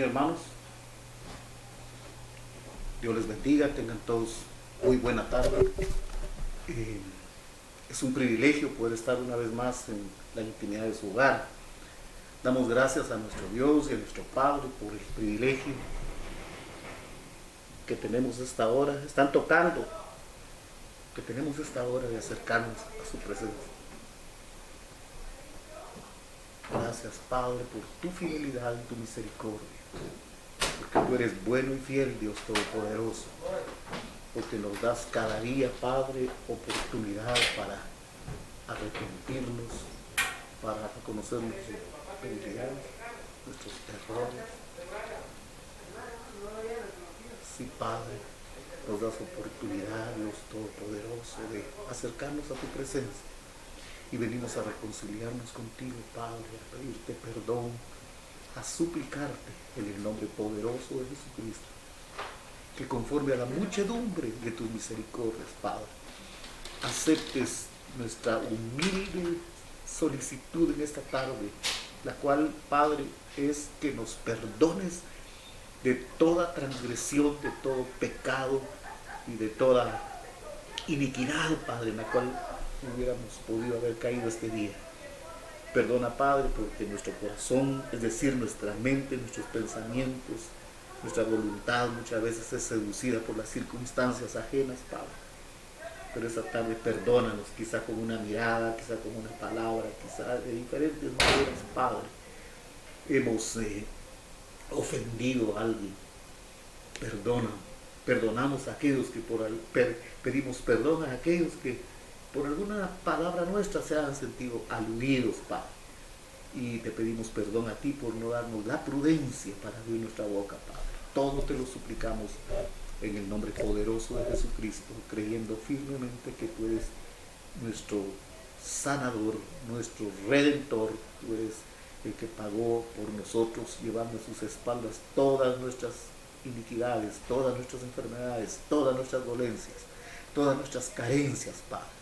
Amén, hermanos. Dios les bendiga, tengan todos muy buena tarde. Es un privilegio poder estar una vez más en la intimidad de su hogar. Damos gracias a nuestro Dios y a nuestro Padre por el privilegio que tenemos esta hora. Están tocando que tenemos esta hora de acercarnos a su presencia. Gracias, Padre, por tu fidelidad y tu misericordia, porque tú eres bueno y fiel, Dios Todopoderoso, porque nos das cada día, Padre, oportunidad para arrepentirnos, para reconocer nuestras debilidades, nuestros errores. Sí, Padre, nos das oportunidad, Dios Todopoderoso, de acercarnos a tu presencia. Y venimos a reconciliarnos contigo, Padre, a pedirte perdón, a suplicarte en el nombre poderoso de Jesucristo, que conforme a la muchedumbre de tus misericordias, Padre, aceptes nuestra humilde solicitud en esta tarde, la cual, Padre, es que nos perdones de toda transgresión, de todo pecado y de toda iniquidad, Padre, en la cual hubiéramos podido haber caído este día. Perdona, Padre, porque nuestro corazón, es decir, nuestra mente, nuestros pensamientos, nuestra voluntad muchas veces es seducida por las circunstancias ajenas, Padre. Pero esta tarde perdónanos, quizá con una mirada, quizá con una palabra, quizá de diferentes maneras, Padre. Hemos ofendido a alguien. Perdonamos a aquellos que pedimos perdón a aquellos que por alguna palabra nuestra se han sentido aludidos, Padre. Y te pedimos perdón a ti por no darnos la prudencia para abrir nuestra boca, Padre. Todo te lo suplicamos en el nombre poderoso de Jesucristo, creyendo firmemente que tú eres nuestro sanador, nuestro redentor. Tú eres el que pagó por nosotros, llevando a sus espaldas todas nuestras iniquidades, todas nuestras enfermedades, todas nuestras dolencias, todas nuestras carencias, Padre.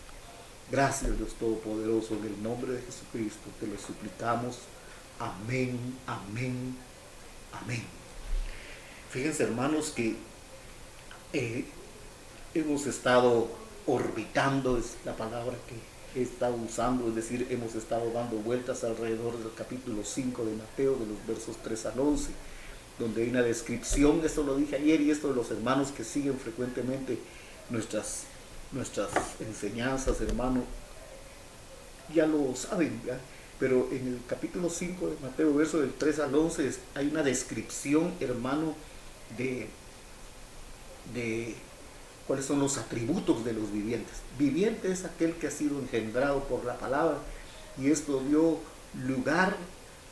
Gracias, Dios Todopoderoso, en el nombre de Jesucristo te lo suplicamos. Amén, amén, amén. Fíjense, hermanos, que hemos estado orbitando, es la palabra que he estado usando, es decir, hemos estado dando vueltas alrededor del capítulo 5 de Mateo, de los versos 3 al 11, donde hay una descripción, esto lo dije ayer, y esto de los hermanos que siguen frecuentemente nuestras enseñanzas, hermano, ya lo saben, ¿verdad? Pero en el capítulo 5 de Mateo, verso del 3 al 11, hay una descripción, hermano, de cuáles son los atributos de los vivientes. Viviente es aquel que ha sido engendrado por la palabra, y esto dio lugar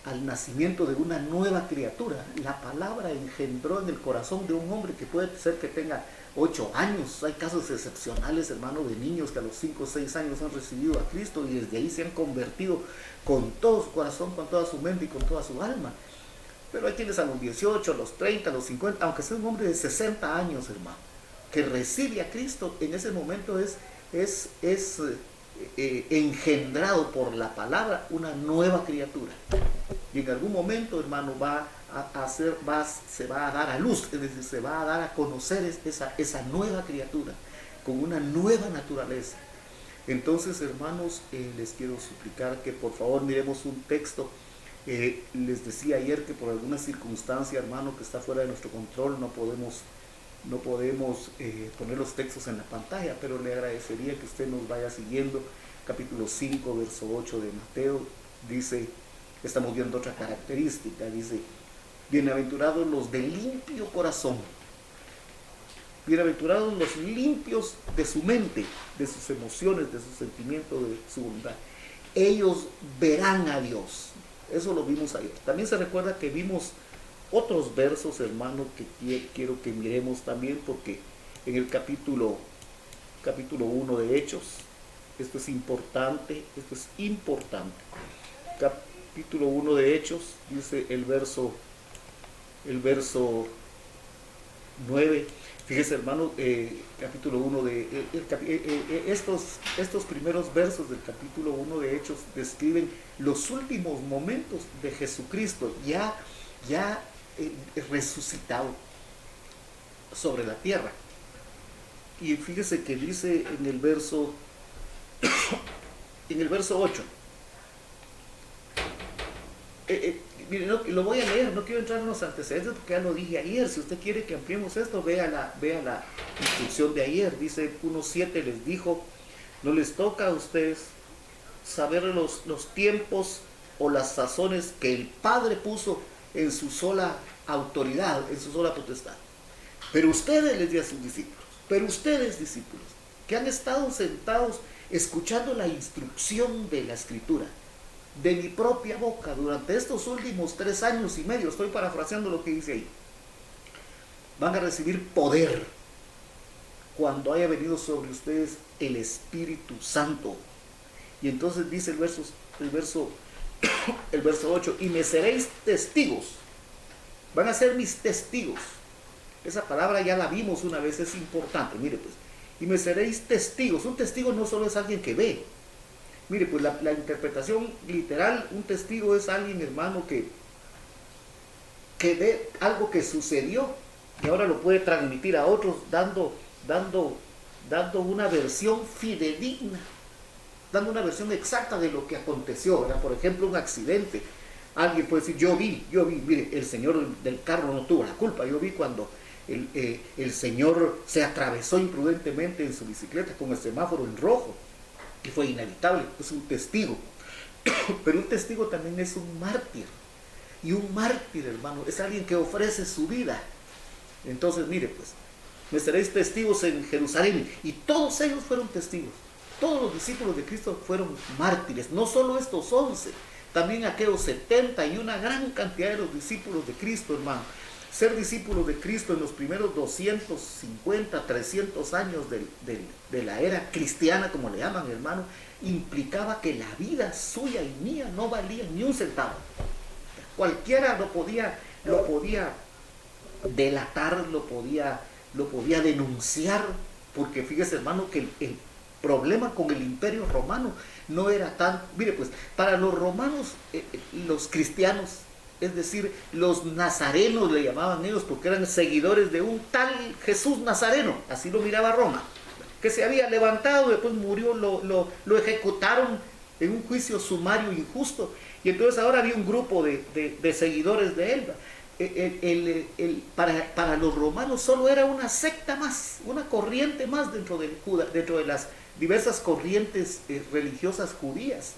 al nacimiento de una nueva criatura. La palabra engendró en el corazón de un hombre que puede ser que tenga 8 años. Hay casos excepcionales, hermano, de niños que a los 5 o 6 años han recibido a Cristo y desde ahí se han convertido con todo su corazón, con toda su mente y con toda su alma. Pero hay quienes a los 18, a los 30, a los 50, aunque sea un hombre de 60 años, hermano, que recibe a Cristo, en ese momento es engendrado por la palabra una nueva criatura. Y en algún momento, hermano, se va a dar a luz, es decir, se va a dar a conocer esa nueva criatura con una nueva naturaleza. Entonces, hermanos, les quiero suplicar que por favor miremos un texto. Les decía ayer que por alguna circunstancia, hermano, que está fuera de nuestro control, no podemos poner los textos en la pantalla, pero le agradecería que usted nos vaya siguiendo. Capítulo 5, verso 8 de Mateo, dice, estamos viendo otra característica, dice, bienaventurados los de limpio corazón, bienaventurados los limpios de su mente, de sus emociones, de sus sentimientos, de su voluntad, ellos verán a Dios. Eso lo vimos ayer. También se recuerda que vimos otros versos, hermano, que quiero que miremos también, porque en el capítulo 1 de Hechos, esto es importante, capítulo 1 de Hechos, dice el verso 9, fíjese, hermano, capítulo 1 estos primeros versos del capítulo 1 de Hechos describen los últimos momentos de Jesucristo, ya resucitado sobre la tierra. Y fíjese que dice en el verso 8. Mire, no, lo voy a leer, no quiero entrar en los antecedentes porque ya lo dije ayer. Si usted quiere que ampliemos esto, vea la instrucción de ayer. Dice 1:7, les dijo: no les toca a ustedes saber los tiempos o las sazones que el Padre puso en su sola autoridad, en su sola potestad. Pero ustedes, les di a sus discípulos, pero ustedes, discípulos, que han estado sentados escuchando la instrucción de la Escritura, de mi propia boca, durante estos últimos 3 años y medio, estoy parafraseando lo que dice ahí, van a recibir poder cuando haya venido sobre ustedes el Espíritu Santo. Y entonces dice el verso 8, y me seréis testigos. Van a ser mis testigos. Esa palabra ya la vimos una vez, es importante. Mire pues, y me seréis testigos. Un testigo no solo es alguien que ve. Mire pues, la interpretación literal, un testigo es alguien, hermano, que ve algo que sucedió y ahora lo puede transmitir a otros dando una versión fidedigna, dando una versión exacta de lo que aconteció, ¿verdad? Por ejemplo, un accidente. Alguien puede decir: yo vi, mire, el señor del carro no tuvo la culpa, yo vi cuando el señor se atravesó imprudentemente en su bicicleta con el semáforo en rojo, y fue inevitable. Es un testigo. Pero un testigo también es un mártir, y un mártir, hermano, es alguien que ofrece su vida. Entonces, mire pues, me seréis testigos en Jerusalén, y todos ellos fueron testigos. Todos los discípulos de Cristo fueron mártires, no solo estos 11, también aquellos 70 y una gran cantidad de los discípulos de Cristo, hermano. Ser discípulos de Cristo en los primeros 250, 300 años de la era cristiana, como le llaman, hermano, implicaba que la vida suya y mía no valía ni un centavo. Cualquiera lo podía delatar, lo podía denunciar, porque fíjese, hermano, que el problema con el Imperio Romano no era tan... Mire pues, para los romanos, los cristianos, es decir, los nazarenos le llamaban ellos, porque eran seguidores de un tal Jesús Nazareno, así lo miraba Roma, que se había levantado, después murió, lo ejecutaron en un juicio sumario injusto, y entonces ahora había un grupo de seguidores de él. Para los romanos solo era una secta más, una corriente más dentro de las diversas corrientes religiosas judías.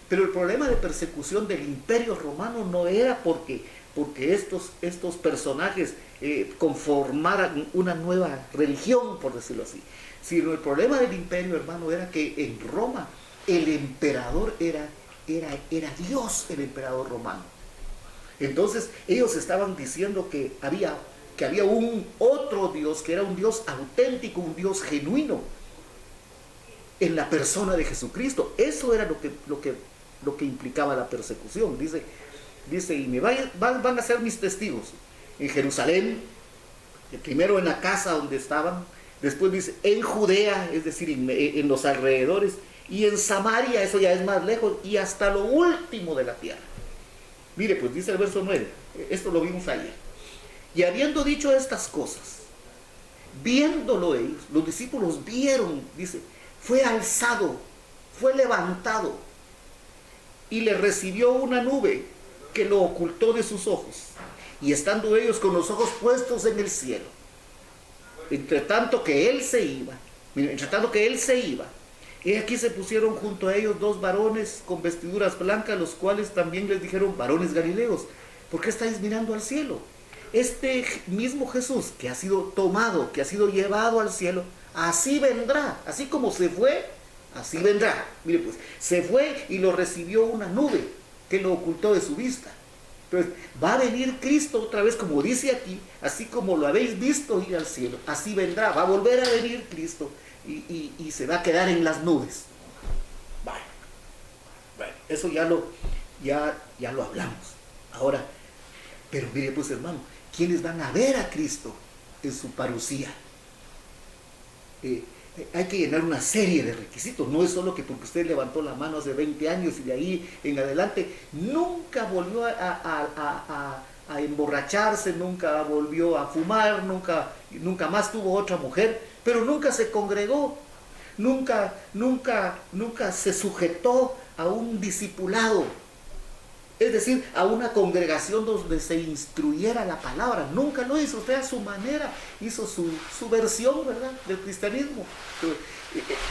Pero el problema de persecución del Imperio Romano no era porque estos personajes conformaran una nueva religión, por decirlo así, sino el problema del imperio, hermano, era que en Roma el emperador era Dios, el emperador romano. Entonces ellos estaban diciendo que había un otro Dios, que era un Dios auténtico, un Dios genuino, en la persona de Jesucristo. Eso era lo que implicaba la persecución. Dice, y van a ser mis testigos en Jerusalén, primero en la casa donde estaban, después dice en Judea, es decir, en los alrededores, y en Samaria, eso ya es más lejos, y hasta lo último de la tierra. Mire pues, dice el verso 9, esto lo vimos ayer. Y habiendo dicho estas cosas, viéndolo ellos, los discípulos vieron, dice, fue alzado, fue levantado, y le recibió una nube que lo ocultó de sus ojos. Y estando ellos con los ojos puestos en el cielo, entre tanto que él se iba, y aquí se pusieron junto a ellos 2 varones con vestiduras blancas, los cuales también les dijeron: varones galileos, ¿por qué estáis mirando al cielo? Este mismo Jesús que ha sido tomado, que ha sido llevado al cielo, así vendrá, así como se fue, así vendrá. Mire pues, se fue y lo recibió una nube que lo ocultó de su vista. Entonces, va a venir Cristo otra vez, como dice aquí, así como lo habéis visto ir al cielo, así vendrá, va a volver a venir Cristo y se va a quedar en las nubes. Bueno, eso ya lo hablamos. Ahora, pero mire pues, hermano, ¿quiénes van a ver a Cristo en su parucía? Hay que llenar una serie de requisitos. No es solo que porque usted levantó la mano hace 20 años y de ahí en adelante nunca volvió a emborracharse, nunca volvió a fumar, nunca más tuvo otra mujer, pero nunca se congregó, nunca se sujetó a un discipulado, es decir, a una congregación donde se instruyera la palabra. Nunca lo hizo. Usted a su manera hizo su versión, ¿verdad?, del cristianismo.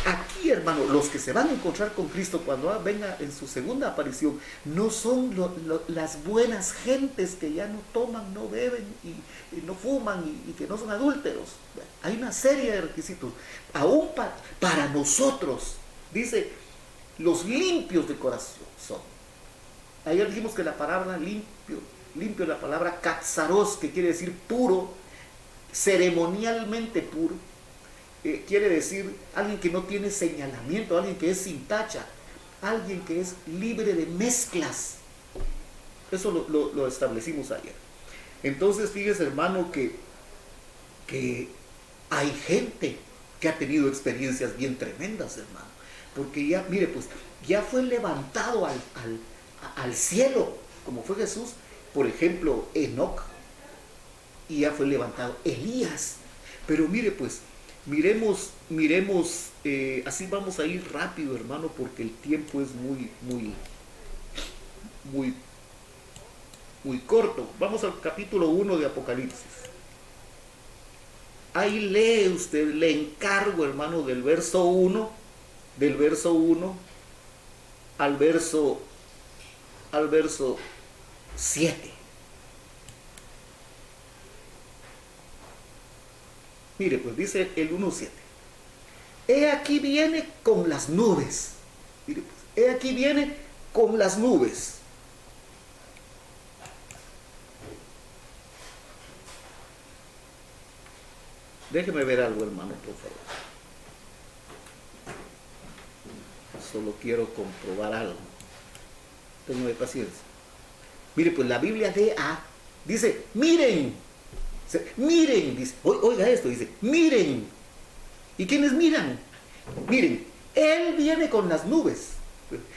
Aquí, hermano, los que se van a encontrar con Cristo cuando venga en su segunda aparición no son las buenas gentes que ya no toman, no beben y no fuman y que no son adúlteros. Hay una serie de requisitos. Aún para nosotros, dice, los limpios de corazón son. Ayer dijimos que la palabra limpio, la palabra katsaros, que quiere decir puro, ceremonialmente puro, quiere decir alguien que no tiene señalamiento, alguien que es sin tacha, alguien que es libre de mezclas. Eso lo establecimos ayer. Entonces, fíjese, hermano, que hay gente que ha tenido experiencias bien tremendas, hermano. Porque ya, mire, pues, ya fue levantado al cielo, como fue Jesús, por ejemplo, Enoc, y ya fue levantado Elías. Pero mire, pues, miremos, así vamos a ir rápido, hermano, porque el tiempo es muy corto. Vamos al capítulo 1 de Apocalipsis. Ahí lee usted, le encargo, hermano, del verso 1 al verso 7. Mire, pues dice el 1:7. He aquí viene con las nubes. Mire, pues, he aquí viene con las nubes. Déjeme ver algo, hermano, por favor. Solo quiero comprobar algo. Tengo paciencia. Mire, pues la Biblia dice, miren, dice, oiga esto, dice, miren. ¿Y quiénes miran? Miren, Él viene con las nubes.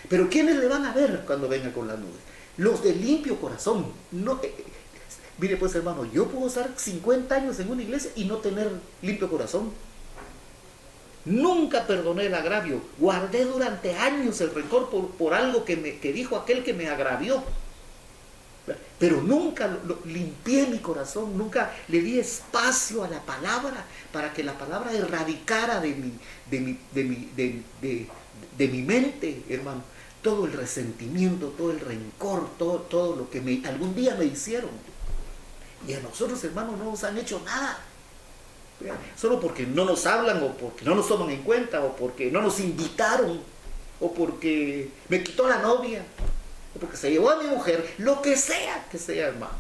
Pero ¿quiénes le van a ver cuando venga con las nubes? Los de limpio corazón. No, mire, pues, hermano, yo puedo estar 50 años en una iglesia y no tener limpio corazón. Nunca perdoné el agravio. Guardé durante años el rencor por algo que dijo aquel que me agravió. Pero nunca limpié mi corazón, nunca le di espacio a la palabra para que la palabra erradicara de mi mente, hermano, todo el resentimiento, todo el rencor, todo lo que algún día me hicieron. Y a nosotros, hermano, no nos han hecho nada. Solo porque no nos hablan, o porque no nos toman en cuenta, o porque no nos invitaron, o porque me quitó la novia, o porque se llevó a mi mujer, lo que sea, hermano.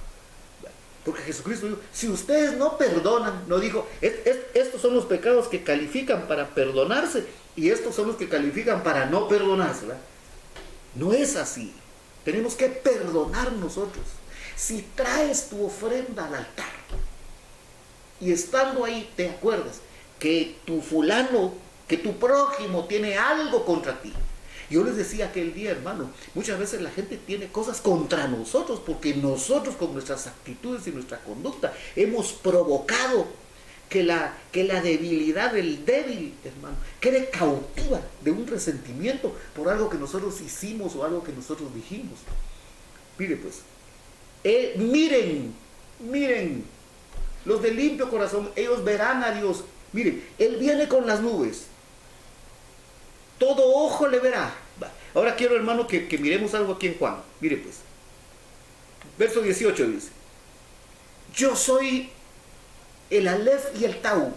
Porque Jesucristo dijo, si ustedes no perdonan, no dijo, estos son los pecados que califican para perdonarse, y estos son los que califican para no perdonarse, ¿verdad? No es así. Tenemos que perdonar nosotros. Si traes tu ofrenda al altar, y estando ahí te acuerdas que tu fulano, que tu prójimo tiene algo contra ti. Yo les decía aquel día, hermano, muchas veces la gente tiene cosas contra nosotros porque nosotros con nuestras actitudes y nuestra conducta hemos provocado que la debilidad del débil, hermano, quede cautiva de un resentimiento por algo que nosotros hicimos o algo que nosotros dijimos. Mire, pues, miren, los de limpio corazón, ellos verán a Dios. Miren, Él viene con las nubes. Todo ojo le verá. Ahora quiero, hermano, que miremos algo aquí en Juan. Mire, pues. Verso 18 dice, yo soy el Aleph y el Tau.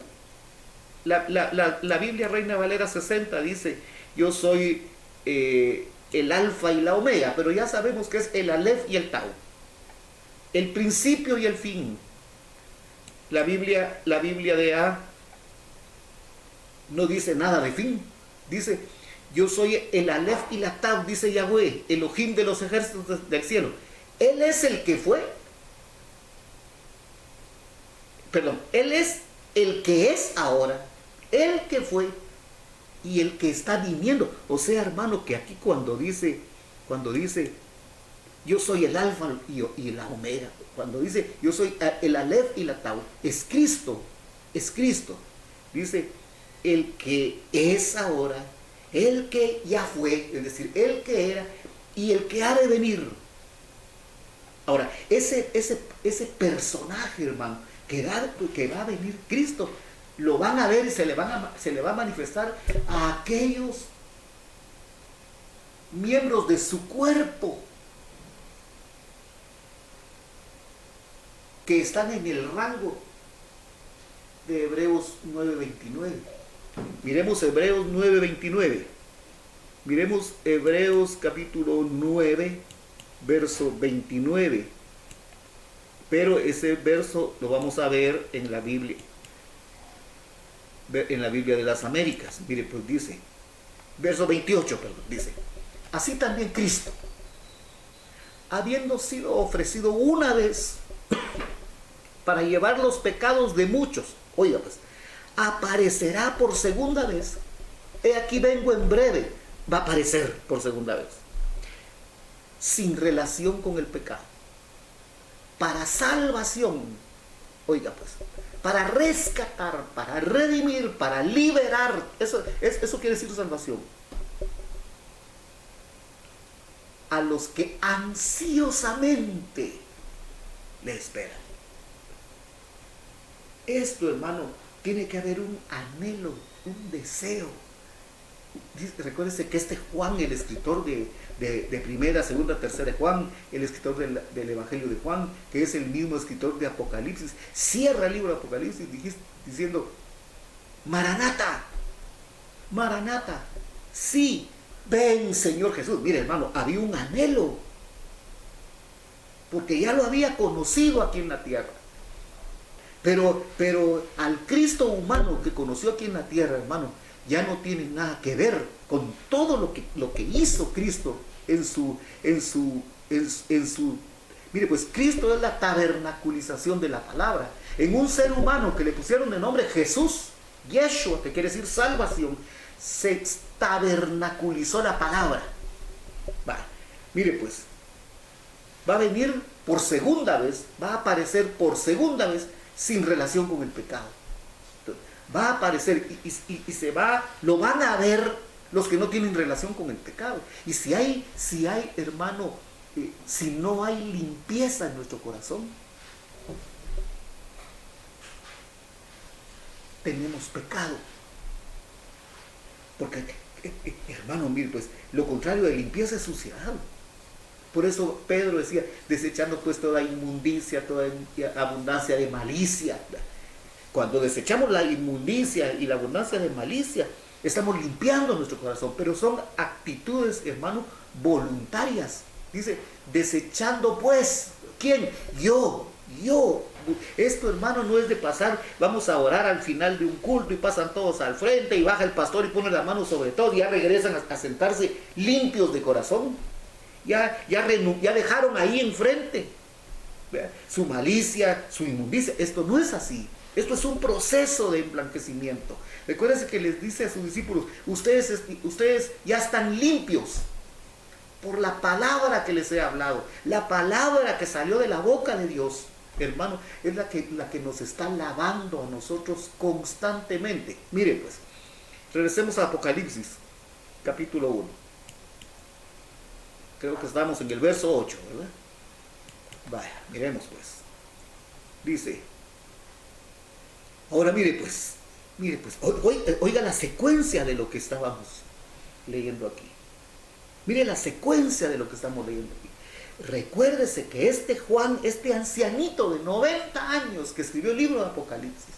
La Biblia Reina Valera 60 dice, yo soy el Alfa y la Omega, pero ya sabemos que es el Aleph y el Tau. El principio y el fin. La Biblia de A no dice nada de fin. Dice, yo soy el Aleph y la Tav, dice Yahweh, Elohim de los ejércitos del cielo. Él es el que fue. Perdón, Él es el que es ahora, el que fue y el que está viniendo. O sea, hermano, que aquí cuando dice yo soy el alfa y la omega. Cuando dice yo soy el alef y la tau, es Cristo, es Cristo. Dice el que es ahora, el que ya fue, es decir, el que era y el que ha de venir. Ahora, ese personaje, hermano, que va a venir Cristo, lo van a ver y se le va a manifestar a aquellos miembros de su cuerpo que están en el rango de Hebreos 9:29. Miremos Hebreos 9:29. Miremos Hebreos capítulo 9, verso 29. Pero ese verso lo vamos a ver en la Biblia de las Américas. Mire, pues dice, verso 28, perdón, dice: así también Cristo, habiendo sido ofrecido una vez para llevar los pecados de muchos, oiga pues, aparecerá por segunda vez. He aquí vengo en breve. Va a aparecer por segunda vez, sin relación con el pecado, para salvación, oiga pues, para rescatar, para redimir, para liberar. Eso quiere decir salvación. A los que ansiosamente le esperan. Esto, hermano, tiene que haber un anhelo, un deseo. Recuérdese que Juan, el escritor de primera, segunda, tercera Juan, el escritor del Evangelio de Juan, que es el mismo escritor de Apocalipsis, cierra el libro de Apocalipsis diciendo: Maranata, Maranata, sí, ven Señor Jesús. Mire, hermano, había un anhelo, porque ya lo había conocido aquí en la tierra. Pero al Cristo humano que conoció aquí en la tierra, hermano, ya no tiene nada que ver con todo lo que hizo Cristo en su. Mire, pues Cristo es la tabernaculización de la palabra. En un ser humano que le pusieron el nombre Jesús, Yeshua, que quiere decir salvación, se tabernaculizó la palabra. Mire, pues, va a venir por segunda vez, va a aparecer por segunda vez sin relación con el pecado. Va a aparecer y lo van a ver los que no tienen relación con el pecado. Y si hay hermano, si no hay limpieza en nuestro corazón, tenemos pecado. Porque, hermano, mire, pues, lo contrario de limpieza es suciedad. Por eso Pedro decía: desechando pues toda inmundicia, toda abundancia de malicia. Cuando desechamos la inmundicia y la abundancia de malicia, estamos limpiando nuestro corazón, pero son actitudes, hermano, voluntarias. Dice: desechando pues, ¿quién? Yo. Esto, hermano, no es de pasar, vamos a orar al final de un culto y pasan todos al frente y baja el pastor y pone la mano sobre todo y ya regresan a sentarse limpios de corazón. Ya dejaron ahí enfrente su malicia, su inmundicia. Esto no es así. Esto es un proceso de emblanquecimiento. Recuérdense que les dice a sus discípulos: ustedes ya están limpios por la palabra que les he hablado. La palabra que salió de la boca de Dios, hermano, es la que nos está lavando a nosotros constantemente. Miren pues, regresemos a Apocalipsis, capítulo 1. Creo que estamos en el verso 8, ¿verdad? Vaya, miremos pues. Dice: ahora mire pues, oiga la secuencia de lo que estábamos leyendo aquí. Mire la secuencia de lo que estamos leyendo aquí. Recuérdese que Juan, este ancianito de 90 años que escribió el libro de Apocalipsis,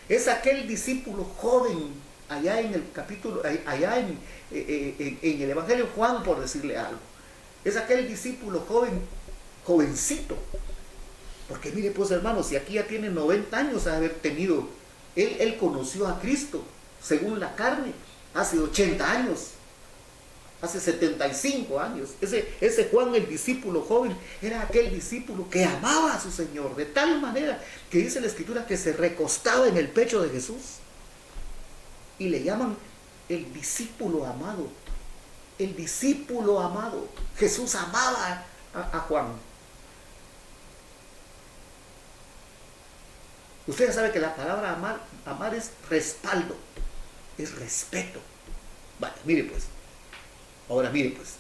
es aquel discípulo joven allá en el capítulo, allá en el Evangelio de Juan, por decirle algo. Es aquel discípulo jovencito. Porque mire pues, hermanos, si aquí ya tiene 90 años de haber tenido, él conoció a Cristo según la carne hace 80 años, hace 75 años. Ese Juan, el discípulo joven, era aquel discípulo que amaba a su Señor de tal manera que dice la Escritura que se recostaba en el pecho de Jesús. Y le llaman el discípulo amado. El discípulo amado. Jesús amaba a Juan. Usted ya sabe que la palabra amar es respaldo, es respeto. Vale, mire pues. Ahora mire pues.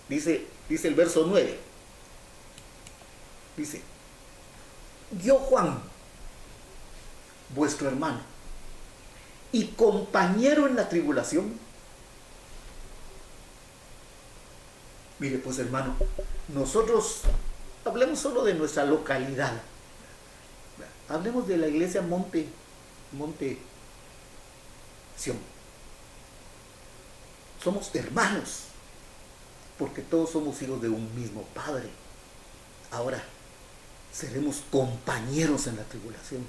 Dice el verso 9. Dice, yo Juan, vuestro hermano y compañero en la tribulación. Mire pues, hermano, nosotros hablemos solo de nuestra localidad. Hablemos de la iglesia Monte Sión. Somos hermanos, porque todos somos hijos de un mismo Padre. Ahora, seremos compañeros en la tribulación.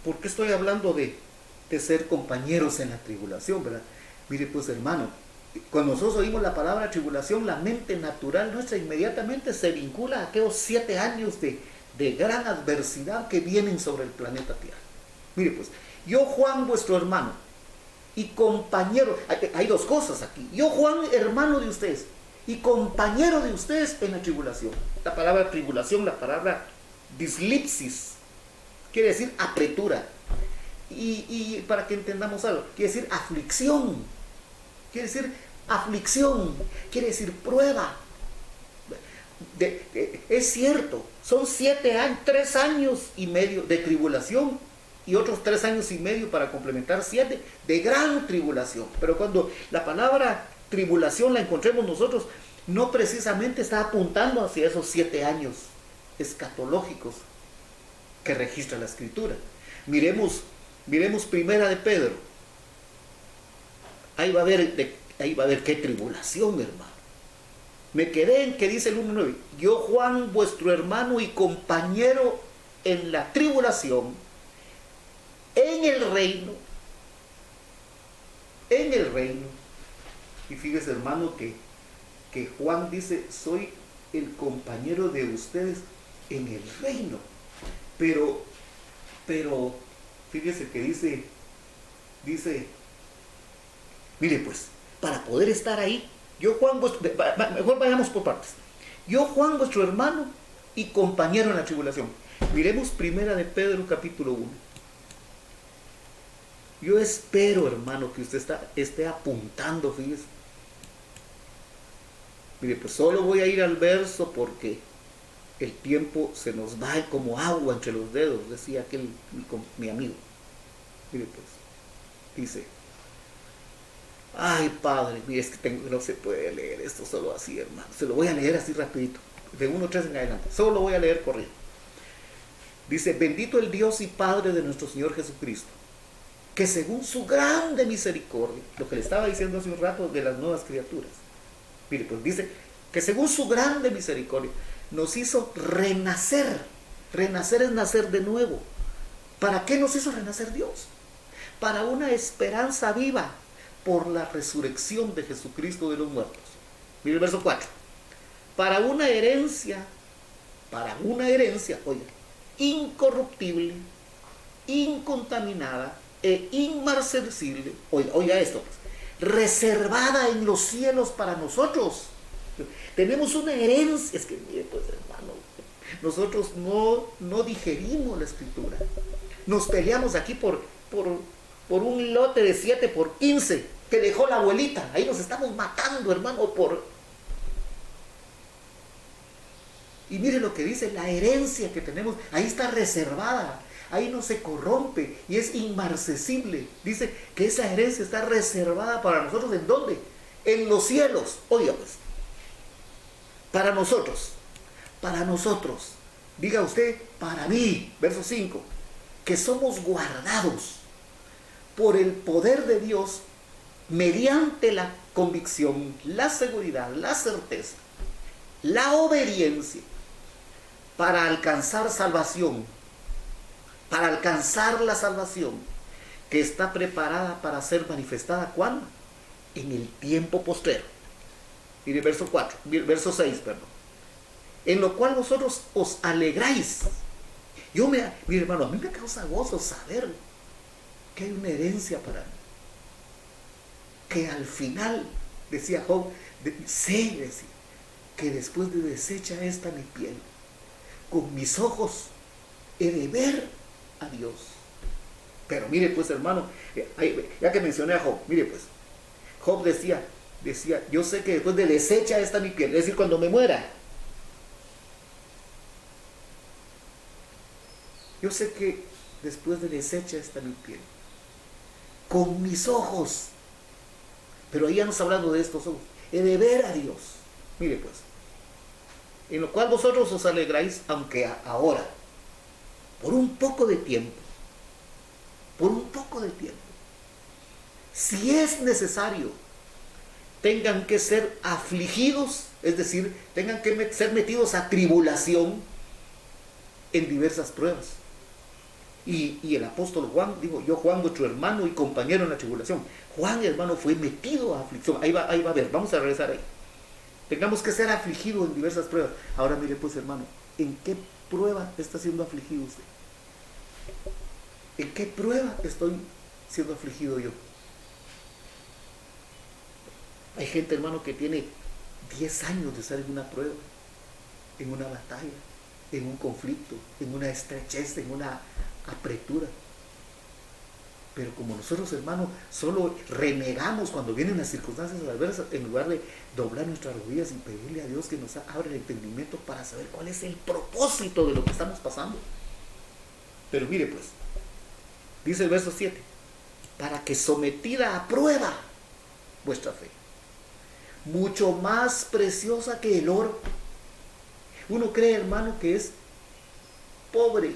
¿Por qué estoy hablando de ser compañeros en la tribulación, verdad? Mire pues, hermano, cuando nosotros oímos la palabra tribulación, la mente natural nuestra inmediatamente se vincula a aquellos 7 años de gran adversidad que vienen sobre el planeta Tierra. Mire pues, yo Juan, vuestro hermano y compañero, hay dos cosas aquí. Yo Juan, hermano de ustedes y compañero de ustedes en la tribulación. La palabra tribulación, la palabra dislipsis, quiere decir apretura. Y para que entendamos algo, quiere decir aflicción. Quiere decir aflicción, quiere decir prueba. Es cierto, son 7 años, 3 años y medio de tribulación y otros 3 años y medio para complementar 7 de gran tribulación. Pero cuando la palabra tribulación la encontremos nosotros, no precisamente está apuntando hacia esos 7 años escatológicos que registra la Escritura. Miremos Primera de Pedro. Ahí va a haber qué tribulación, hermano. Me quedé en que dice el 1:9. Yo Juan, vuestro hermano y compañero en la tribulación, en el reino. Y fíjese, hermano, que Juan dice, soy el compañero de ustedes en el reino. Pero, fíjese que dice, mire pues, para poder estar ahí, yo Juan, mejor vayamos por partes. Yo Juan, vuestro hermano y compañero en la tribulación. Miremos Primera de Pedro, capítulo 1. Yo espero, hermano, que usted esté apuntando, fíjese. Mire, pues solo voy a ir al verso porque el tiempo se nos va como agua entre los dedos, decía mi amigo. Mire pues, dice, ay Padre, mire, es que no se puede leer esto solo así, hermano. Se lo voy a leer así rapidito, de 1:3 en adelante. Solo lo voy a leer corrido. Dice, bendito el Dios y Padre de nuestro Señor Jesucristo, que según su grande misericordia, lo que le estaba diciendo hace un rato de las nuevas criaturas. Mire, pues dice, que según su grande misericordia, nos hizo renacer. Renacer es nacer de nuevo. ¿Para qué nos hizo renacer Dios? Para una esperanza viva, por la resurrección de Jesucristo de los muertos. Mire el verso 4. Para una herencia, oiga, incorruptible, incontaminada e inmarcesible, oiga esto, reservada en los cielos para nosotros. Tenemos una herencia. Es que mire pues, hermano, nosotros no digerimos la Escritura. Nos peleamos aquí por un lote de 7x15 que dejó la abuelita. Ahí nos estamos matando, hermano, y mire lo que dice, la herencia que tenemos, ahí está reservada, ahí no se corrompe y es inmarcesible. Dice que esa herencia está reservada para nosotros. ¿En dónde? En los cielos. Oiga pues, para nosotros, diga usted, para mí, verso 5, que somos guardados por el poder de Dios mediante la convicción, la seguridad, la certeza, la obediencia para alcanzar salvación, para alcanzar la salvación que está preparada para ser manifestada. ¿Cuándo? En el tiempo postrero. Mire verso 6, perdón. En lo cual vosotros os alegráis. Mire hermano, a mí me causa gozo saber que hay una herencia para mí, que al final decía Job, sé, decía, que después de deshecha esta mi piel, con mis ojos he de ver a Dios. Pero mire pues, hermano, ya que mencioné a Job, mire pues, Job decía, yo sé que después de deshecha esta mi piel, es decir, cuando me muera, yo sé que después de deshecha esta mi piel, con mis ojos, pero ahí ya nos hablando de estos ojos, he de ver a Dios. Mire pues, en lo cual vosotros os alegráis, aunque ahora, por un poco de tiempo, si es necesario, tengan que ser afligidos, es decir, tengan que ser metidos a tribulación en diversas pruebas. Y el apóstol Juan dijo, yo Juan, vuestro hermano y compañero en la tribulación. Juan, hermano, fue metido a aflicción. Ahí va a ver, vamos a regresar ahí. Tengamos que ser afligidos en diversas pruebas. Ahora mire pues, hermano, ¿en qué prueba está siendo afligido usted? ¿En qué prueba estoy siendo afligido yo? Hay gente, hermano, que tiene 10 años de estar en una prueba, en una batalla, en un conflicto, en una estrechez, en una apretura. Pero como nosotros, hermanos, solo renegamos cuando vienen las circunstancias adversas, en lugar de doblar nuestras rodillas y pedirle a Dios que nos abra el entendimiento para saber cuál es el propósito de lo que estamos pasando. Pero mire pues, dice el verso 7, para que sometida a prueba vuestra fe, mucho más preciosa que el oro. Uno cree, hermano, que es pobre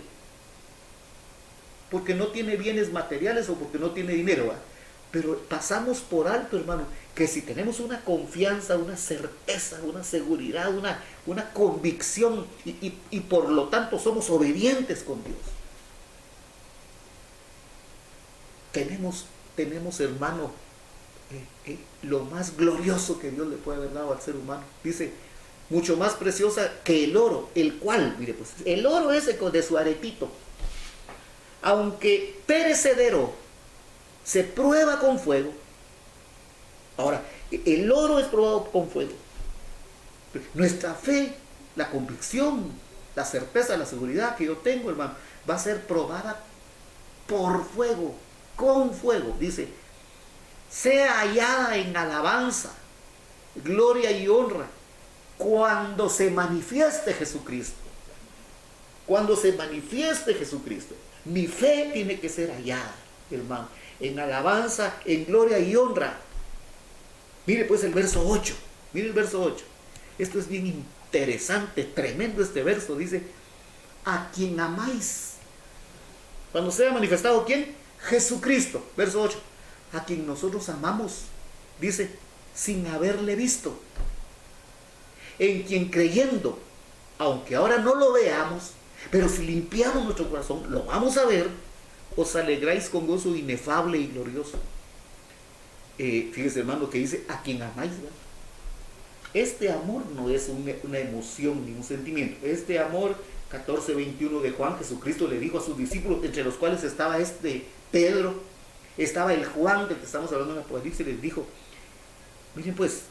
porque no tiene bienes materiales o porque no tiene dinero, ¿va? Pero pasamos por alto, hermano, que si tenemos una confianza, una certeza, una seguridad, una convicción y por lo tanto somos obedientes con Dios, tenemos, hermano, lo más glorioso que Dios le puede haber dado al ser humano. Dice, mucho más preciosa que el oro, el cual, mire pues, el oro ese de su aretito, aunque perecedero, se prueba con fuego. Ahora, el oro es probado con fuego. Nuestra fe, la convicción, la certeza, la seguridad que yo tengo, hermano, va a ser probada por fuego, con fuego. Dice, sea hallada en alabanza, gloria y honra, cuando se manifieste Jesucristo. Cuando se manifieste Jesucristo. Mi fe tiene que ser hallada, hermano, en alabanza, en gloria y honra. Mire pues el verso 8. Mire el verso 8. Esto es bien interesante, tremendo este verso. Dice, a quien amáis. Cuando sea manifestado, ¿quién? Jesucristo. Verso 8. A quien nosotros amamos. Dice, sin haberle visto. En quien creyendo, aunque ahora no lo veamos, pero si limpiamos nuestro corazón, lo vamos a ver, os alegráis con gozo inefable y glorioso. Fíjese, hermano, que dice, a quien amáis, ¿verdad? Este amor no es una emoción ni un sentimiento. Este amor, 14:21 de Juan, Jesucristo le dijo a sus discípulos, entre los cuales estaba Pedro, estaba el Juan del que estamos hablando en Apocalipsis, les dijo, miren pues,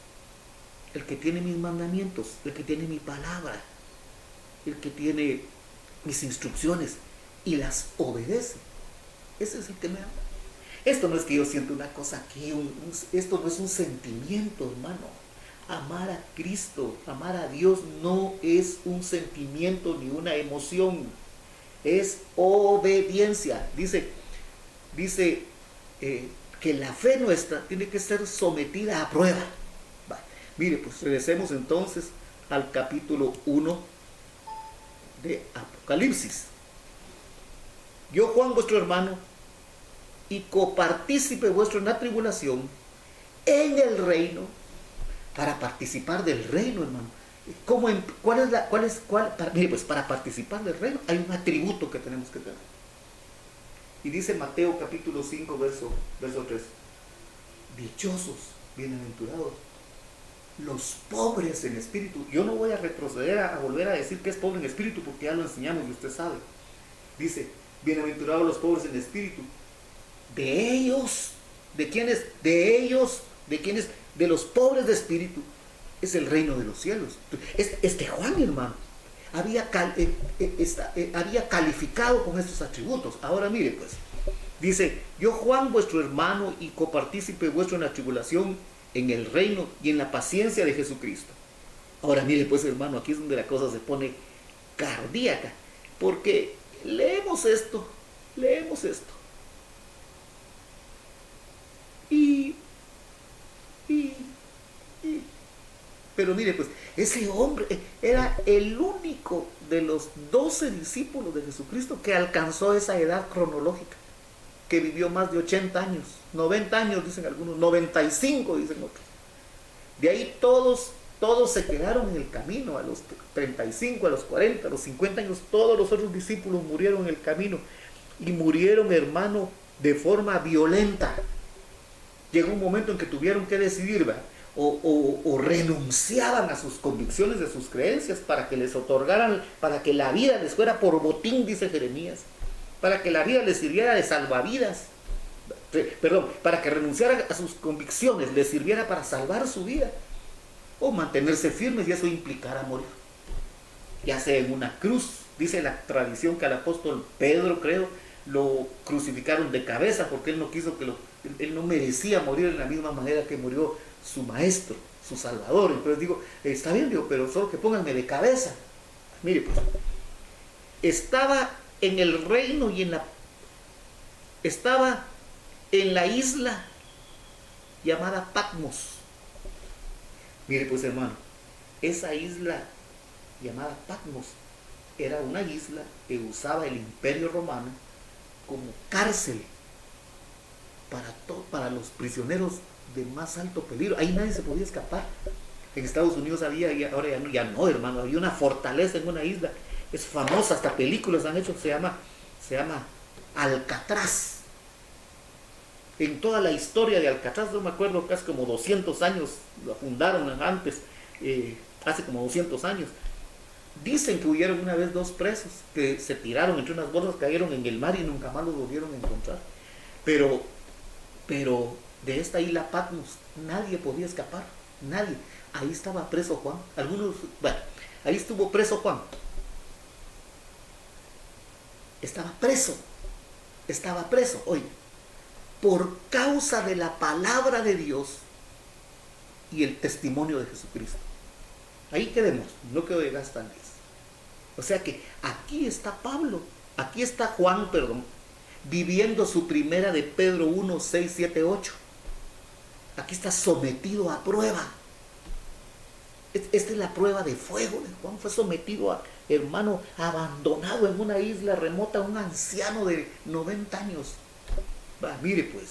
el que tiene mis mandamientos, el que tiene mi palabra, el que tiene mis instrucciones y las obedece, ese es el que me ama. Esto no es que yo sienta una cosa aquí, esto no es un sentimiento, hermano. Amar a Cristo, amar a Dios no es un sentimiento ni una emoción, es obediencia. Dice que la fe nuestra tiene que ser sometida a prueba. Mire, pues regresemos entonces al capítulo 1 de Apocalipsis. Yo, Juan, vuestro hermano, y copartícipe vuestro en la tribulación, en el reino, para participar del reino, hermano. Mire, pues para participar del reino hay un atributo que tenemos que tener. Y dice Mateo capítulo 5, verso 3. Dichosos, bienaventurados, los pobres en espíritu. Yo no voy a retroceder a volver a decir que es pobre en espíritu, porque ya lo enseñamos y usted sabe. Dice, bienaventurados los pobres en espíritu. De ellos, ¿de quiénes? De ellos, ¿de quiénes? de los pobres de espíritu es el reino de los cielos. Este Juan, hermano, había calificado con estos atributos. Ahora mire pues, dice: yo Juan, vuestro hermano y copartícipe vuestro en la tribulación, en el reino y en la paciencia de Jesucristo. Ahora mire pues, hermano, aquí es donde la cosa se pone cardíaca, porque leemos esto, pero mire pues, ese hombre era el único de los 12 discípulos de Jesucristo que alcanzó esa edad cronológica, que vivió más de 80 años, 90 años dicen algunos, 95 dicen otros. De ahí todos se quedaron en el camino, a los 35, a los 40, a los 50 años, todos los otros discípulos murieron en el camino, y murieron, hermano, de forma violenta. Llegó un momento en que tuvieron que decidir, ¿verdad? O renunciaban a sus convicciones, de sus creencias, para que les otorgaran, para que la vida les fuera por botín, dice Jeremías, para que la vida les sirviera de salvavidas, perdón, para que renunciaran a sus convicciones, les sirviera para salvar su vida, o mantenerse firmes, y eso implicara morir, ya sea en una cruz. Dice la tradición que al apóstol Pedro, creo, lo crucificaron de cabeza, porque él no quiso él no merecía morir en la misma manera que murió su maestro, su salvador. Entonces digo, está bien, digo, pero solo que pónganme de cabeza. Mire pues, estaba en el reino y estaba en la isla llamada Patmos. Mire pues, hermano, esa isla llamada Patmos era una isla que usaba el Imperio Romano como cárcel para los prisioneros de más alto peligro. Ahí nadie se podía escapar. En Estados Unidos había, y ahora ya no, hermano, había una fortaleza en una isla, es famosa, hasta películas han hecho, se llama Alcatraz. En toda la historia de Alcatraz, no me acuerdo, casi como 200 años, la fundaron antes, hace como 200 años. Dicen que hubieron una vez 2 presos que se tiraron entre unas bolsas, cayeron en el mar y nunca más los volvieron a encontrar. Pero de esta isla Patmos nadie podía escapar, nadie. Ahí estaba preso Juan. Ahí estuvo preso Juan. Estaba preso, oye, por causa de la palabra de Dios y el testimonio de Jesucristo. Ahí quedemos, no quedó de gastar eso. O sea que aquí está Juan, viviendo su primera de Pedro 1, 6, 7, 8. Aquí está sometido a prueba. Esta es la prueba de fuego de Juan. Fue sometido hermano, abandonado en una isla remota, un anciano de 90 años. Mire pues.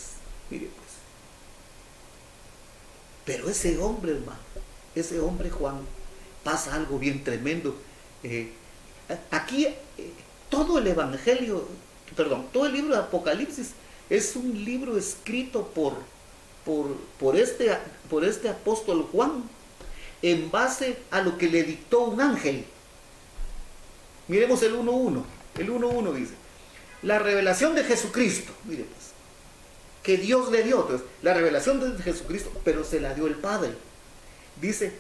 Pero ese hombre, hermano, ese hombre Juan, pasa algo bien tremendo. Aquí todo el Evangelio, todo el libro de Apocalipsis es un libro escrito por este apóstol Juan, en base a lo que le dictó un ángel. Miremos el 1.1. El 1.1 dice: la revelación de Jesucristo, mire pues, que Dios le dio. Entonces, la revelación de Jesucristo, pero se la dio el Padre. Dice,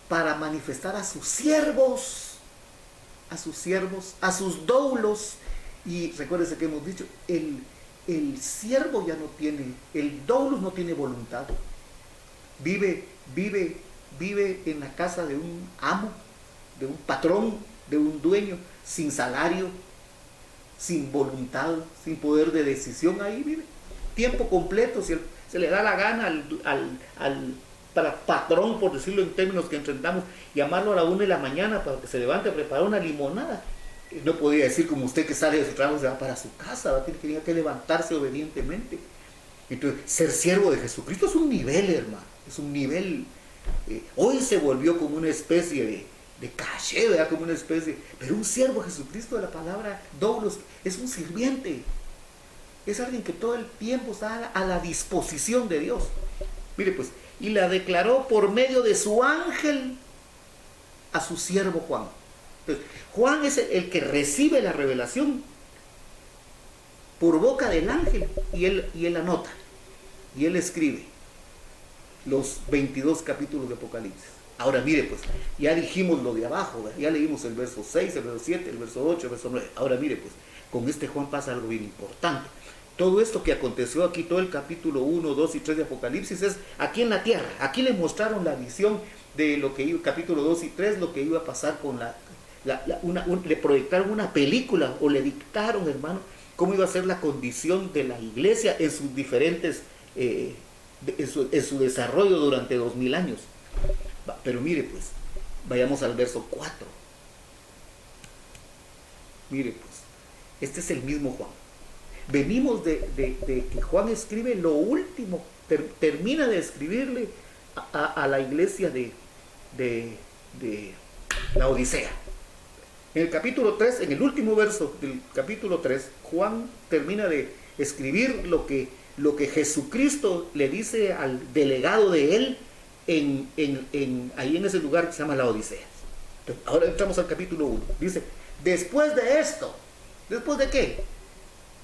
para manifestar a sus siervos, a sus doulos. Y recuérdense que hemos dicho, el siervo ya no tiene, el doulos no tiene voluntad. Vive en la casa de un amo, de un patrón, de un dueño, sin salario, sin voluntad, sin poder de decisión. Ahí vive tiempo completo, si se le da la gana al patrón, por decirlo en términos que entendamos, llamarlo a la 1 de la mañana para que se levante a preparar una limonada. No podía decir como usted que sale de su trabajo se va para su casa, tenía que levantarse obedientemente. Entonces, ser siervo de Jesucristo es un nivel, hermano, es un nivel. Hoy se volvió como una especie de caché, ¿verdad? Como una especie, pero un siervo de Jesucristo, de la palabra doulos, es un sirviente, es alguien que todo el tiempo está a la disposición de Dios. Mire pues, y la declaró por medio de su ángel a su siervo Juan. Entonces, Juan es el que recibe la revelación por boca del ángel, y él anota, y él escribe. los 22 capítulos de Apocalipsis. Ahora mire pues, ya dijimos lo de abajo, ¿verdad? Ya leímos el verso 6, el verso 7, el verso 8, el verso 9. Ahora mire pues, con este Juan pasa algo bien importante. Todo esto que aconteció aquí, todo el capítulo 1, 2 y 3 de Apocalipsis es aquí en la tierra. Aquí le mostraron la visión de lo que iba, capítulo 2 y 3, lo que iba a pasar con le proyectaron una película o le dictaron, hermano, cómo iba a ser la condición de la iglesia en sus diferentes, en su desarrollo durante 2000 años. Pero mire pues, vayamos al verso 4. Mire pues, este es el mismo Juan. Venimos de que Juan escribe lo último, termina de escribirle a la iglesia de la Odisea. En el capítulo 3, en el último verso del capítulo 3, Juan termina de escribir lo que Jesucristo le dice al delegado de él ahí en ese lugar que se llama la Odisea. Entonces, ahora entramos al capítulo 1. Dice, después de esto, ¿después de qué?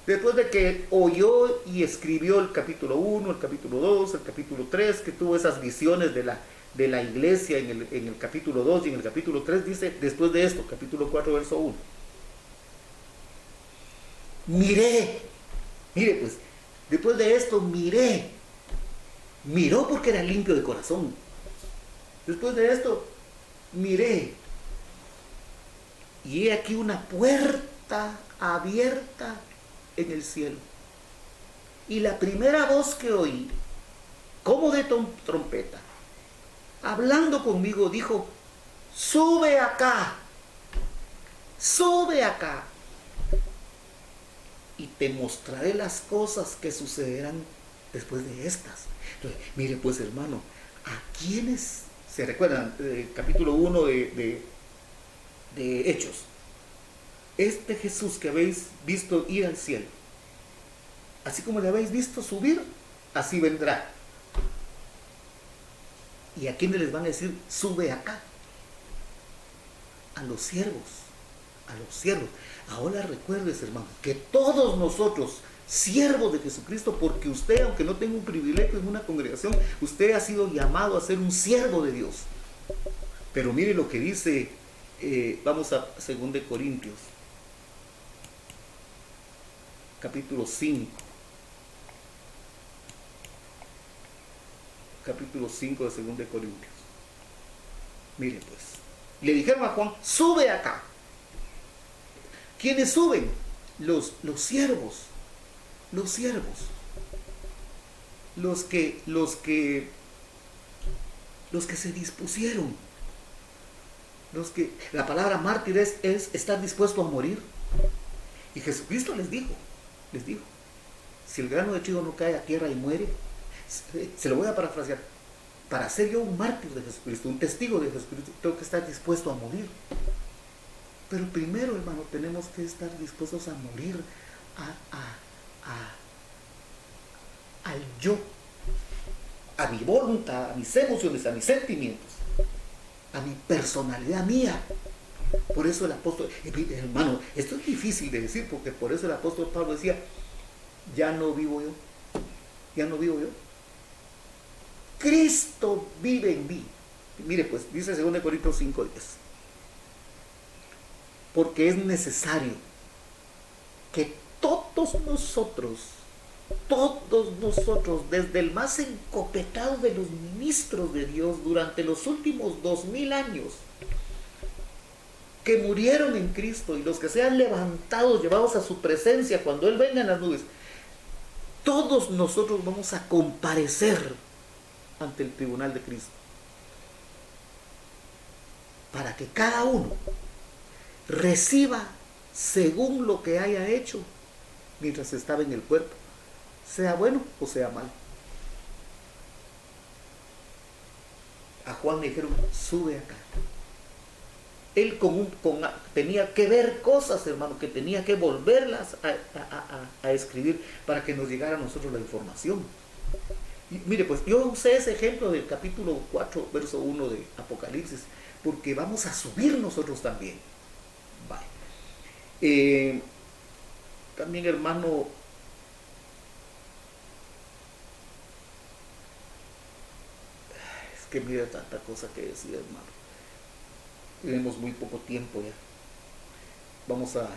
Después de que oyó y escribió el capítulo 1, el capítulo 2, el capítulo 3, que tuvo esas visiones de la iglesia en el capítulo 2 y en el capítulo 3, dice, después de esto, capítulo 4, verso 1. Mire pues, después de esto miró porque era limpio de corazón. Después de esto, miré, y he aquí una puerta abierta en el cielo. Y la primera voz que oí, como de trompeta, hablando conmigo, dijo, sube acá, y te mostraré las cosas que sucederán después de estas. Entonces, mire pues, hermano, ¿a quiénes se recuerdan? Capítulo 1 de Hechos. Este Jesús que habéis visto ir al cielo, así como le habéis visto subir, así vendrá. ¿Y a quiénes les van a decir, sube acá? A los siervos. Ahora recuerdes, hermano, que todos nosotros, siervos de Jesucristo, porque usted, aunque no tenga un privilegio en una congregación, usted ha sido llamado a ser un siervo de Dios. Pero mire lo que dice, vamos a 2 Corintios, capítulo 5. Capítulo 5 de 2 Corintios. Mire pues, le dijeron a Juan, sube acá. ¿Quiénes suben? Los siervos. Los que se dispusieron. La palabra mártir es estar dispuesto a morir. Y Jesucristo les dijo, si el grano de trigo no cae a tierra y muere, se lo voy a parafrasear, para ser yo un mártir de Jesucristo, un testigo de Jesucristo, tengo que estar dispuesto a morir. Pero primero, hermano, tenemos que estar dispuestos a morir al yo, a mi voluntad, a mis emociones, a mis sentimientos, a mi personalidad mía. Por eso el apóstol, hermano, esto es difícil de decir, porque por eso el apóstol Pablo decía, ya no vivo yo, Cristo vive en mí. Mire pues, dice 2 Corintios 5:10, porque es necesario que todos nosotros, desde el más encopetado de los ministros de Dios durante los últimos 2000 años, que murieron en Cristo y los que sean levantados, llevados a su presencia cuando Él venga en las nubes, todos nosotros vamos a comparecer ante el tribunal de Cristo, para que cada uno reciba según lo que haya hecho mientras estaba en el cuerpo, sea bueno o sea malo. A Juan le dijeron, sube acá. Él tenía que ver cosas, hermano, que tenía que volverlas a escribir para que nos llegara a nosotros la información. Y mire, pues yo usé ese ejemplo del capítulo 4, verso 1 de Apocalipsis, porque vamos a subir nosotros también. Vale. También, hermano, que mira tanta cosa que decir, hermano. Tenemos muy poco tiempo ya. Vamos a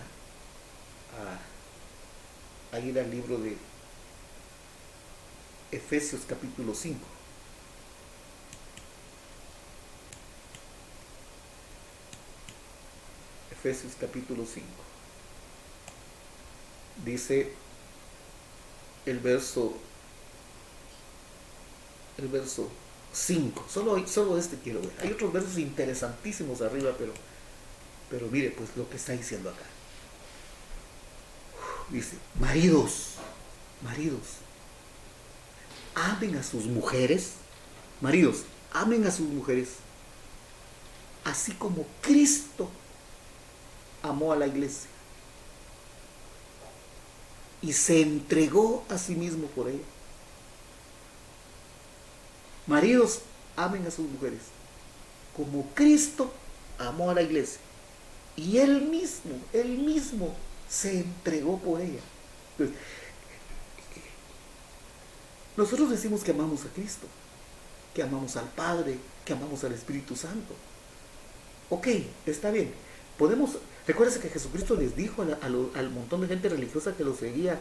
ir al libro de Efesios capítulo 5. Efesios capítulo 5. Dice el verso 5. Solo este quiero ver. Hay otros versos interesantísimos arriba, pero mire pues lo que está diciendo acá. Dice, maridos, amen a sus mujeres. Maridos, amen a sus mujeres, así como Cristo amó a la iglesia y se entregó a sí mismo por ella. Maridos, amen a sus mujeres como Cristo amó a la iglesia y él mismo se entregó por ella. Entonces, nosotros decimos que amamos a Cristo, que amamos al Padre, que amamos al Espíritu Santo. Ok, está bien. Recuérdense que Jesucristo les dijo al montón de gente religiosa que lo seguía,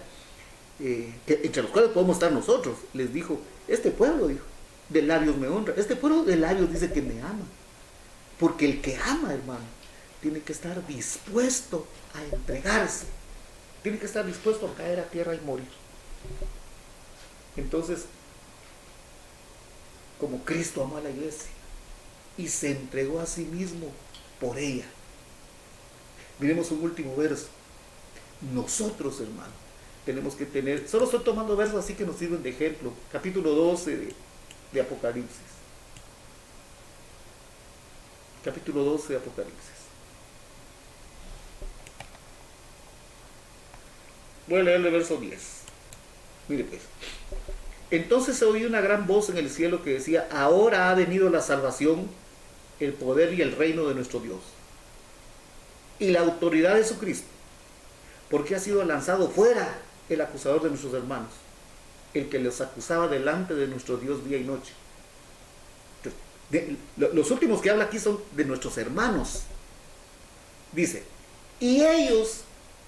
que entre los cuales podemos estar nosotros, les dijo, este pueblo, dijo, de labios me honra, este pueblo de labios dice que me ama, porque el que ama, hermano, tiene que estar dispuesto a entregarse, tiene que estar dispuesto a caer a tierra y morir. Entonces, como Cristo amó a la iglesia y se entregó a sí mismo por ella. Miremos un último verso. Nosotros, hermano, tenemos que tener, solo estoy tomando versos así que nos sirven de ejemplo. Capítulo 12 de Apocalipsis. Capítulo 12 de Apocalipsis. Voy a leer el verso 10. Mire pues. Entonces se oyó una gran voz en el cielo que decía, ahora ha venido la salvación, el poder y el reino de nuestro Dios y la autoridad de su Cristo, porque ha sido lanzado fuera el acusador de nuestros hermanos, el que los acusaba delante de nuestro Dios día y noche. Los últimos que habla aquí son de nuestros hermanos. Dice, y ellos,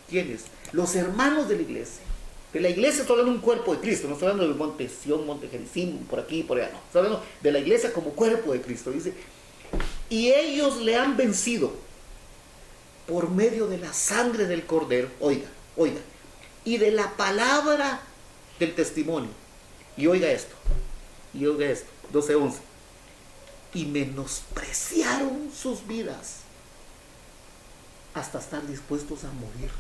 ¿quiénes? Los hermanos de la iglesia. De la iglesia estoy hablando de un cuerpo de Cristo, no estoy hablando del monte Sión, monte Gerizim, por aquí y por allá, no. Estoy hablando de la iglesia como cuerpo de Cristo. Dice, y ellos le han vencido por medio de la sangre del Cordero, oiga, y de la palabra del testimonio. Y oiga esto, 12:11. Y menospreciaron sus vidas hasta estar dispuestos a morir.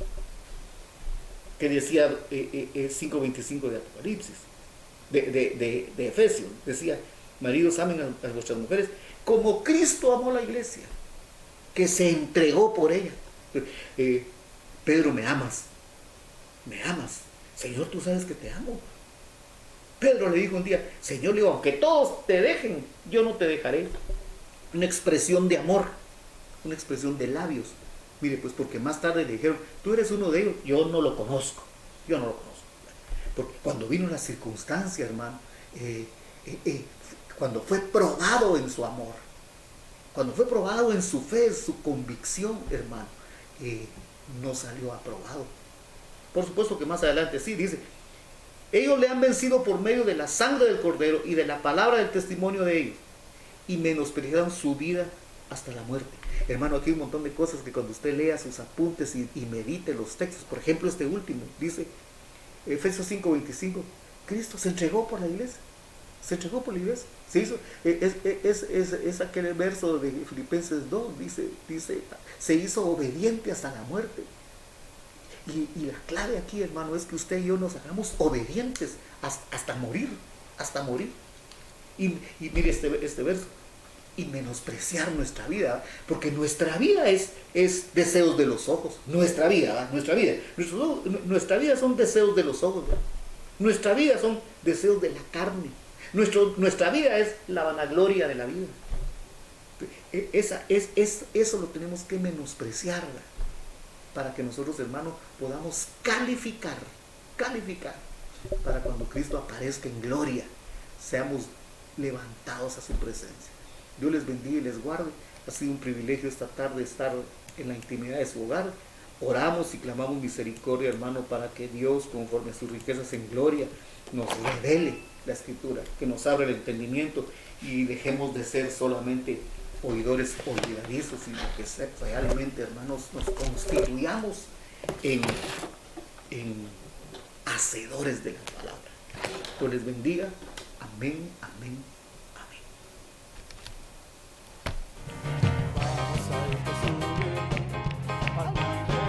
Que decía 5:25 de Apocalipsis, de Efesios, decía, maridos amen a vuestras mujeres como Cristo amó a la iglesia, que se entregó por ella. Pedro, me amas, Señor, tú sabes que te amo. Pedro le dijo un día, Señor, le digo, aunque todos te dejen, yo no te dejaré. Una expresión de amor, una expresión de labios. Mire, pues porque más tarde le dijeron, tú eres uno de ellos, yo no lo conozco. Porque cuando vino la circunstancia, hermano, cuando fue probado en su amor, cuando fue probado en su fe, su convicción, hermano, no salió aprobado. Por supuesto que más adelante sí, dice, ellos le han vencido por medio de la sangre del Cordero y de la palabra del testimonio de ellos, y menospreciaron su vida hasta la muerte. Hermano, aquí hay un montón de cosas que cuando usted lea sus apuntes y medite los textos, por ejemplo este último, dice Efesios 5:25, Cristo se entregó por la iglesia, se hizo, es aquel verso de Filipenses 2, dice, se hizo obediente hasta la muerte. Y la clave aquí, hermano, es que usted y yo nos hagamos obedientes hasta morir. Y mire este verso, y menospreciar nuestra vida, porque nuestra vida es deseos de los ojos, nuestra vida son deseos de los ojos, ¿verdad? Nuestra vida son deseos de la carne, nuestra vida es la vanagloria de la vida. Eso lo tenemos que menospreciar, ¿verdad? Para que nosotros, hermanos, podamos calificar para cuando Cristo aparezca en gloria, seamos levantados a su presencia. Dios les bendiga y les guarde. Ha sido un privilegio esta tarde estar en la intimidad de su hogar. Oramos y clamamos misericordia, hermano, para que Dios, conforme a sus riquezas en gloria, nos revele la Escritura, que nos abra el entendimiento y dejemos de ser solamente oidores olvidadizos, sino que realmente, hermanos, nos constituyamos en hacedores de la palabra. Dios les bendiga. Amén, amén.